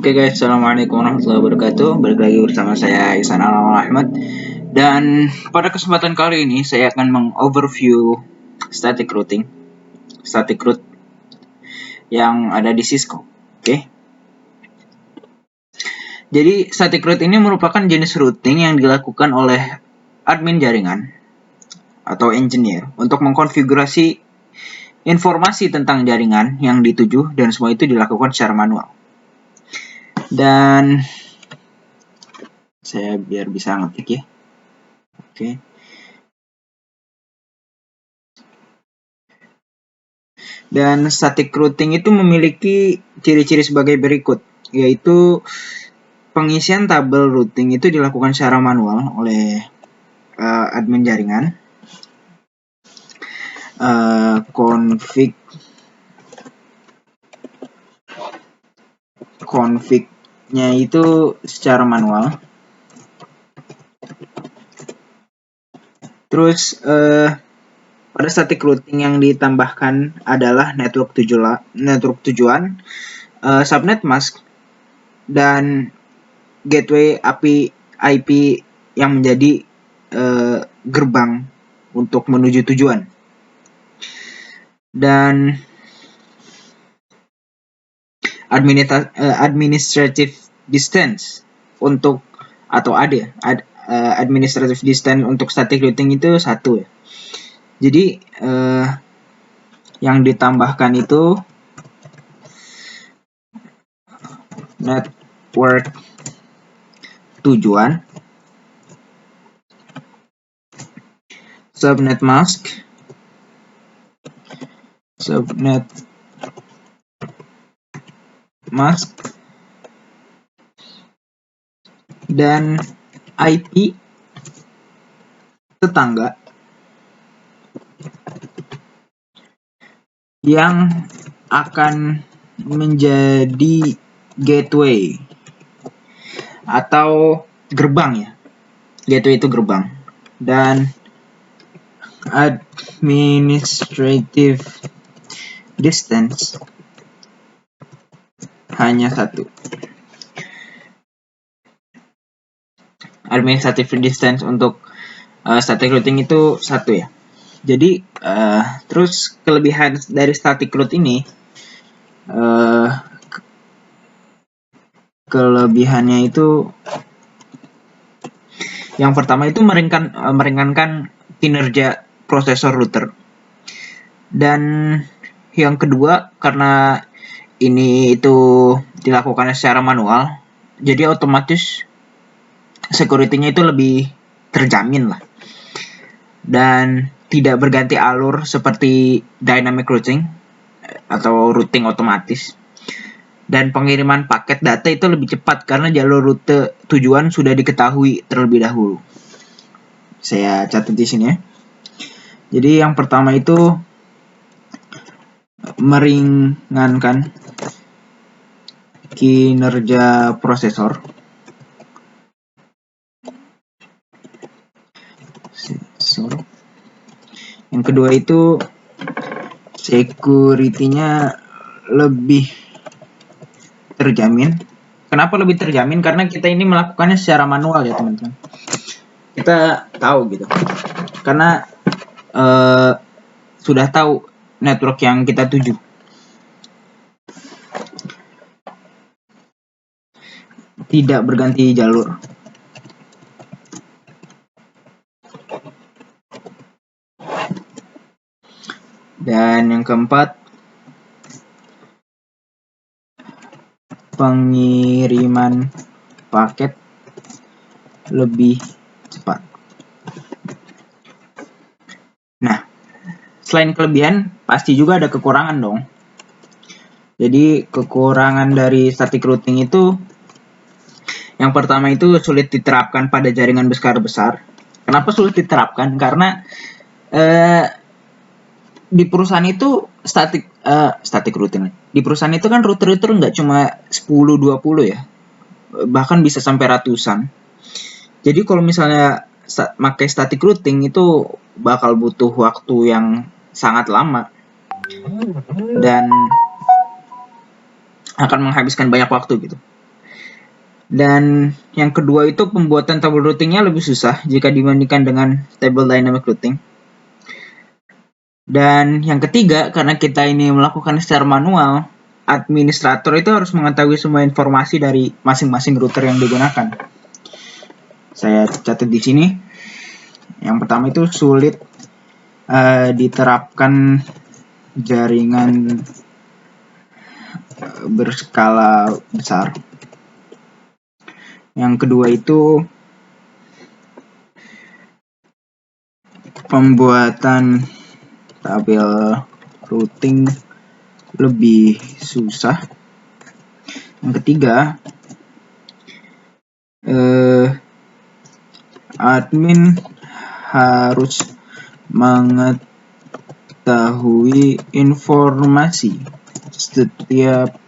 Oke guys, assalamualaikum warahmatullahi wabarakatuh. Balik lagi bersama saya Ihsan Ahmad. Dan pada kesempatan kali ini saya akan mengoverview static routing, static route yang ada di Cisco. Oke. Jadi static route ini merupakan jenis routing yang dilakukan oleh admin jaringan atau engineer untuk mengkonfigurasi informasi tentang jaringan yang dituju, dan semua itu dilakukan secara manual. Dan saya biar bisa ngetik ya. Oke. Dan static routing itu memiliki ciri-ciri sebagai berikut, yaitu pengisian tabel routing itu dilakukan secara manual oleh admin jaringan. Config-nya itu secara manual. Terus pada static routing yang ditambahkan adalah network tujuan, subnet mask, dan gateway IP yang menjadi gerbang untuk menuju tujuan. Dan administrative distance untuk administrative distance untuk static routing itu 1 ya. Jadi yang ditambahkan itu network tujuan, subnet mask, dan IP tetangga yang akan menjadi gateway atau gerbang ya. Gateway itu gerbang. Dan administrative distance hanya 1. Administrative distance untuk static routing itu 1 ya. Jadi terus kelebihan dari static route ini, kelebihannya itu yang pertama itu meringankan kinerja prosesor router. Dan yang kedua, karena ini itu dilakukan secara manual, jadi otomatis security-nya itu lebih terjamin lah. Dan tidak berganti alur seperti dynamic routing atau routing otomatis. Dan pengiriman paket data itu lebih cepat karena jalur rute tujuan sudah diketahui terlebih dahulu. Saya catat di sini ya. Jadi yang pertama itu meringankan kinerja prosesor. Yang kedua itu security-nya lebih terjamin. Kenapa lebih terjamin? Karena kita ini melakukannya secara manual ya teman-teman. Kita tahu gitu. Karena sudah tahu network yang kita tuju. Tidak berganti jalur. Dan yang keempat, pengiriman paket lebih cepat. Nah, selain kelebihan, pasti juga ada kekurangan dong. Jadi kekurangan dari static routing itu, yang pertama itu sulit diterapkan pada jaringan berskala besar. Kenapa sulit diterapkan? Karena di perusahaan itu static routing. Di perusahaan itu kan router-router nggak cuma 10-20 ya. Bahkan bisa sampai ratusan. Jadi kalau misalnya pakai static routing itu bakal butuh waktu yang sangat lama dan akan menghabiskan banyak waktu gitu. Dan yang kedua itu pembuatan tabel routingnya lebih susah jika dibandingkan dengan table dynamic routing. Dan yang ketiga, karena kita ini melakukan secara manual, administrator itu harus mengetahui semua informasi dari masing-masing router yang digunakan. Saya catat di sini. Yang pertama itu sulit diterapkan jaringan berskala besar. Yang kedua itu pembuatan tabel routing lebih susah. Yang ketiga, admin harus mengetahui informasi setiap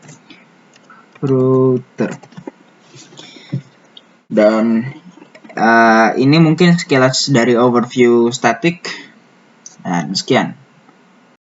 router. Dan ini mungkin sekilas dari overview static. Dan sekian.